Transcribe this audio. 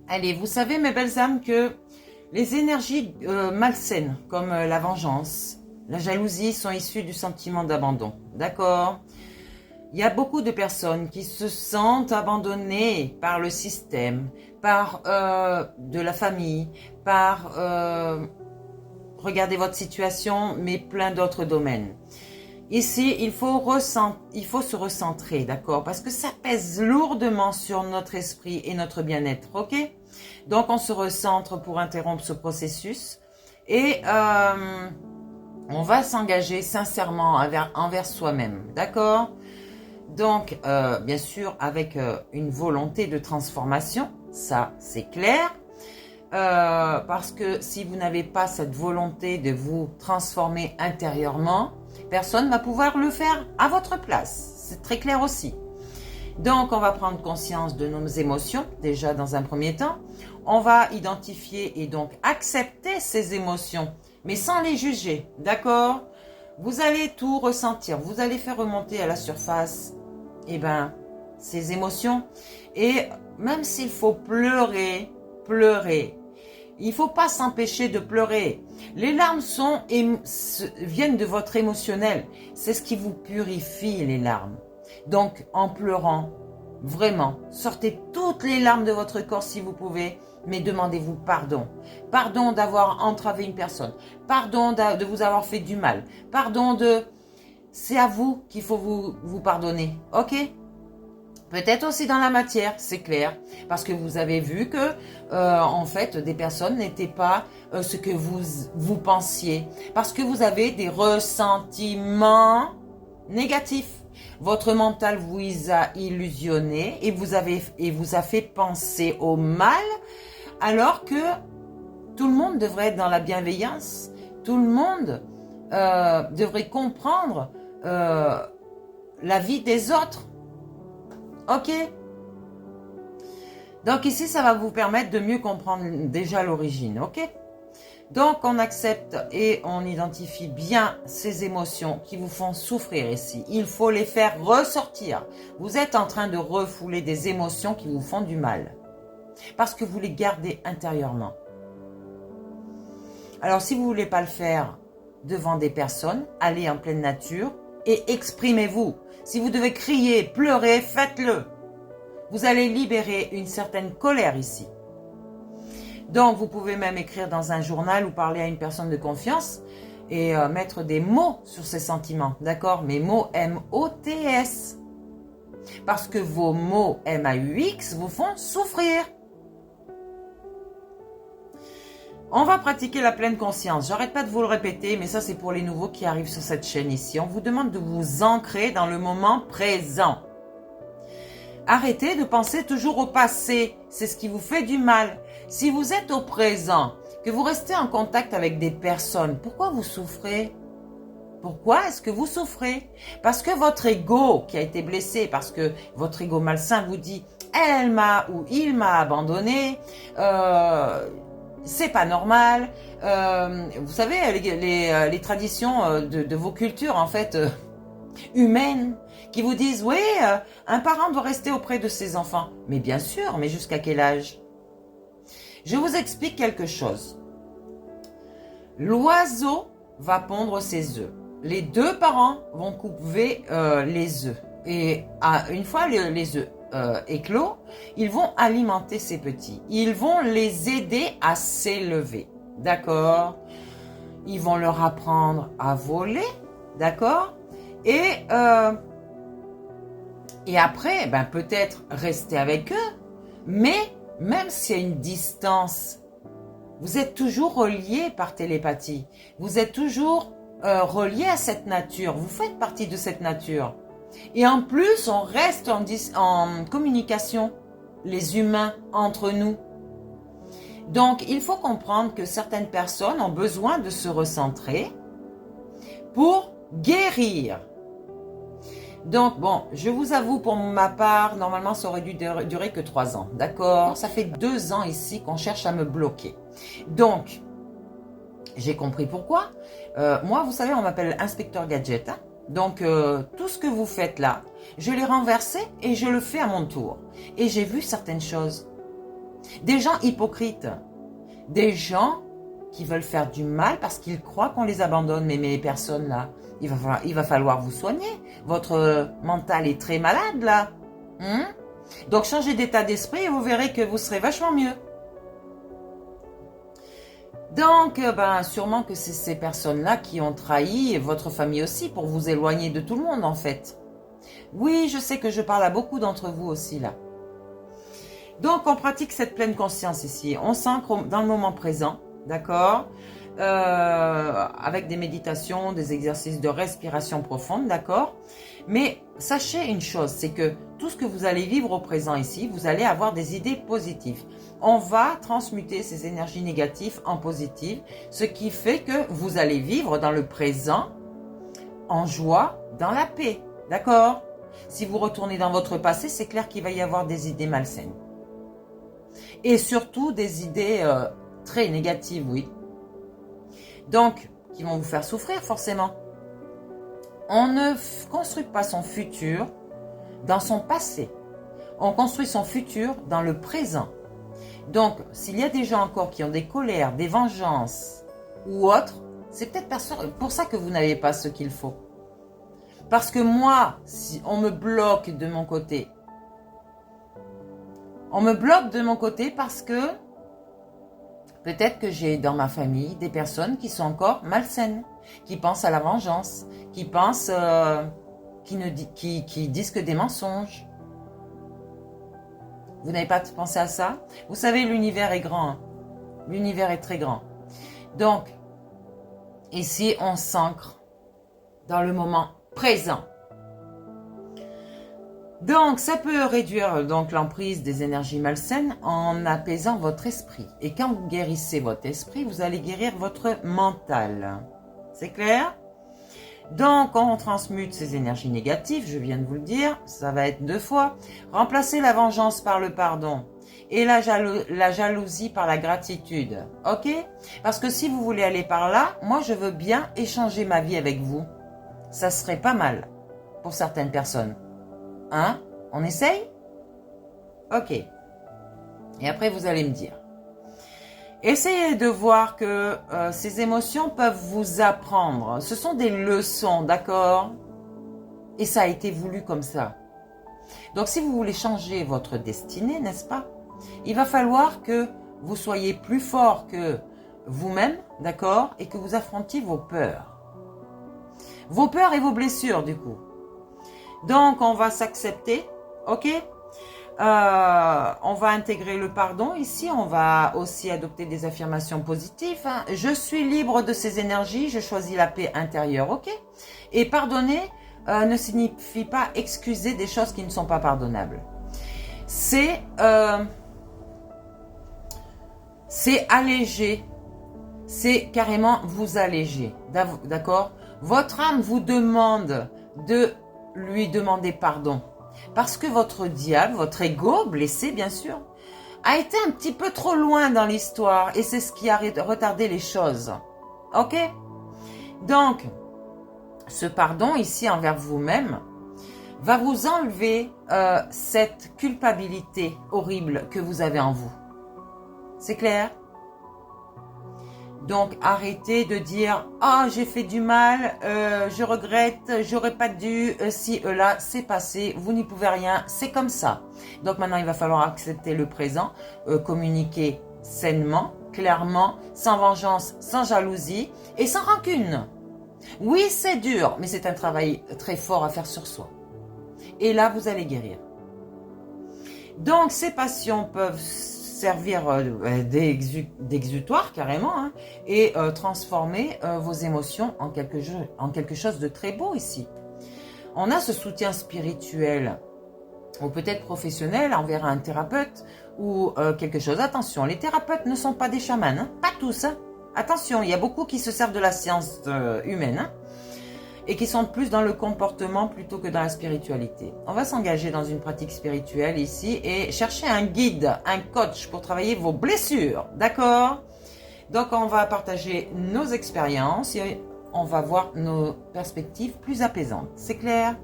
Allez, vous savez, mes belles âmes, que les énergies malsaines, comme la vengeance, la jalousie, sont issues du sentiment d'abandon. D'accord? Il y a beaucoup de personnes qui se sentent abandonnées par le système, par de la famille, par, regardez votre situation, mais plein d'autres domaines. Ici, il faut se recentrer, d'accord? Parce que ça pèse lourdement sur notre esprit et notre bien-être, ok? Donc, on se recentre pour interrompre ce processus et on va s'engager sincèrement envers soi-même, d'accord? Donc, bien sûr, avec une volonté de transformation, ça, c'est clair. Parce que si vous n'avez pas cette volonté de vous transformer intérieurement, personne ne va pouvoir le faire à votre place. C'est très clair aussi. Donc, on va prendre conscience de nos émotions, déjà dans un premier temps. On va identifier et donc accepter ces émotions, mais sans les juger, d'accord? Vous allez tout ressentir, vous allez faire remonter à la surface, ces émotions. Et même s'il faut pleurer, pleurer. Il ne faut pas s'empêcher de pleurer. Les larmes viennent de votre émotionnel. C'est ce qui vous purifie, les larmes. Donc, en pleurant, vraiment, sortez toutes les larmes de votre corps si vous pouvez, mais demandez-vous pardon. Pardon d'avoir entravé une personne. Pardon de vous avoir fait du mal. C'est à vous qu'il faut vous pardonner, ok ? Peut-être aussi dans la matière, c'est clair, parce que vous avez vu que, en fait, des personnes n'étaient pas ce que vous pensiez, parce que vous avez des ressentiments négatifs. Votre mental vous a illusionné et vous a fait penser au mal, alors que tout le monde devrait être dans la bienveillance, tout le monde devrait comprendre la vie des autres. Ok? Donc ici, ça va vous permettre de mieux comprendre déjà l'origine, ok? Donc on accepte et on identifie bien ces émotions qui vous font souffrir ici. Il faut les faire ressortir. Vous êtes en train de refouler des émotions qui vous font du mal. Parce que vous les gardez intérieurement. Alors si vous ne voulez pas le faire devant des personnes, allez en pleine nature et exprimez-vous. Si vous devez crier, pleurer, faites-le. Vous allez libérer une certaine colère ici. Donc, vous pouvez même écrire dans un journal ou parler à une personne de confiance et mettre des mots sur ces sentiments, d'accord? Mes mots M-O-T-S. Parce que vos mots M-A-U-X vous font souffrir. On va pratiquer la pleine conscience. J'arrête pas de vous le répéter, mais ça c'est pour les nouveaux qui arrivent sur cette chaîne ici. On vous demande de vous ancrer dans le moment présent. Arrêtez de penser toujours au passé. C'est ce qui vous fait du mal. Si vous êtes au présent, que vous restez en contact avec des personnes, pourquoi vous souffrez? Pourquoi est-ce que vous souffrez? Parce que votre ego qui a été blessé, parce que votre ego malsain vous dit « elle m'a ou il m'a abandonné », c'est pas normal. Vous savez, les traditions de vos cultures, en fait, humaines, qui vous disent, oui, un parent doit rester auprès de ses enfants. Mais bien sûr, mais jusqu'à quel âge? Je vous explique quelque chose. L'oiseau va pondre ses œufs. Les deux parents vont couver les œufs. Et une fois les œufs éclos, ils vont alimenter ces petits. Ils vont les aider à s'élever. D'accord? Ils vont leur apprendre à voler. D'accord? Et après, peut-être rester avec eux. Mais même s'il y a une distance, vous êtes toujours reliés par télépathie. Vous êtes toujours reliés à cette nature. Vous faites partie de cette nature. Et en plus, on reste en communication, les humains, entre nous. Donc, il faut comprendre que certaines personnes ont besoin de se recentrer pour guérir. Donc, bon, je vous avoue, pour ma part, normalement, ça aurait dû durer que 3 ans, d'accord? Ça fait 2 ans ici qu'on cherche à me bloquer. Donc, j'ai compris pourquoi. Moi, vous savez, on m'appelle Inspecteur Gadget, hein? Donc, tout ce que vous faites là, je l'ai renversé et je le fais à mon tour. Et j'ai vu certaines choses. Des gens hypocrites. Des gens qui veulent faire du mal parce qu'ils croient qu'on les abandonne. Mais les personnes là, il va falloir vous soigner. Votre mental est très malade là. Donc changez d'état d'esprit et vous verrez que vous serez vachement mieux. Donc, sûrement que c'est ces personnes-là qui ont trahi votre famille aussi pour vous éloigner de tout le monde en fait. Oui, je sais que je parle à beaucoup d'entre vous aussi là. Donc, on pratique cette pleine conscience ici. On s'ancre dans le moment présent, d'accord, avec des méditations, des exercices de respiration profonde, d'accord. Mais sachez une chose, c'est que tout ce que vous allez vivre au présent ici, vous allez avoir des idées positives. On va transmuter ces énergies négatives en positives, ce qui fait que vous allez vivre dans le présent en joie, dans la paix, d'accord. Si vous retournez dans votre passé, c'est clair qu'il va y avoir des idées malsaines. Et surtout des idées très négatives, oui. Donc, qui vont vous faire souffrir forcément. On ne construit pas son futur dans son passé. On construit son futur dans le présent. Donc, s'il y a des gens encore qui ont des colères, des vengeances ou autres, c'est peut-être pour ça que vous n'avez pas ce qu'il faut. Parce que moi, si on me bloque de mon côté, parce que peut-être que j'ai dans ma famille des personnes qui sont encore malsaines, qui pensent à la vengeance, qui pensent, qui disent que des mensonges. Vous n'avez pas pensé à ça? Vous savez, l'univers est grand. Hein? L'univers est très grand. Donc, ici, on s'ancre dans le moment présent. Donc, ça peut réduire donc l'emprise des énergies malsaines en apaisant votre esprit. Et quand vous guérissez votre esprit, vous allez guérir votre mental. C'est clair? Donc, on transmute ces énergies négatives, je viens de vous le dire, ça va être 2 fois. Remplacez la vengeance par le pardon et la jalousie par la gratitude. Ok? Parce que si vous voulez aller par là, moi je veux bien échanger ma vie avec vous. Ça serait pas mal pour certaines personnes. Hein? On essaye? Ok. Et après, vous allez me dire. Essayez de voir que ces émotions peuvent vous apprendre. Ce sont des leçons, d'accord? Et ça a été voulu comme ça. Donc, si vous voulez changer votre destinée, n'est-ce pas? Il va falloir que vous soyez plus fort que vous-même, d'accord? Et que vous affrontiez vos peurs. Vos peurs et vos blessures, du coup. Donc, on va s'accepter, ok? On va intégrer le pardon. Ici, on va aussi adopter des affirmations positives. Hein. Je suis libre de ces énergies, je choisis la paix intérieure, ok? Et pardonner ne signifie pas excuser des choses qui ne sont pas pardonnables. C'est alléger, c'est carrément vous alléger, d'accord? Votre âme vous demande de lui demander pardon. Parce que votre diable, votre ego, blessé bien sûr, a été un petit peu trop loin dans l'histoire et c'est ce qui a retardé les choses. Ok? Donc, ce pardon ici envers vous-même va vous enlever cette culpabilité horrible que vous avez en vous. C'est clair? Donc, arrêtez de dire « Ah, j'ai fait du mal, je regrette, j'aurais pas dû, si, là, c'est passé, vous n'y pouvez rien, c'est comme ça. » Donc, maintenant, il va falloir accepter le présent, communiquer sainement, clairement, sans vengeance, sans jalousie et sans rancune. Oui, c'est dur, mais c'est un travail très fort à faire sur soi. Et là, vous allez guérir. Donc, ces passions peuvent servir d'exutoire carrément hein, et transformer vos émotions en quelque chose de très beau ici. On a ce soutien spirituel ou peut-être professionnel envers un thérapeute ou quelque chose. Attention, les thérapeutes ne sont pas des chamans, hein, pas tous. Hein. Attention, il y a beaucoup qui se servent de la science humaine hein, et qui sont plus dans le comportement plutôt que dans la spiritualité. On va s'engager dans une pratique spirituelle ici et chercher un guide, un coach pour travailler vos blessures, d'accord? Donc on va partager nos expériences et on va voir nos perspectives plus apaisantes, c'est clair?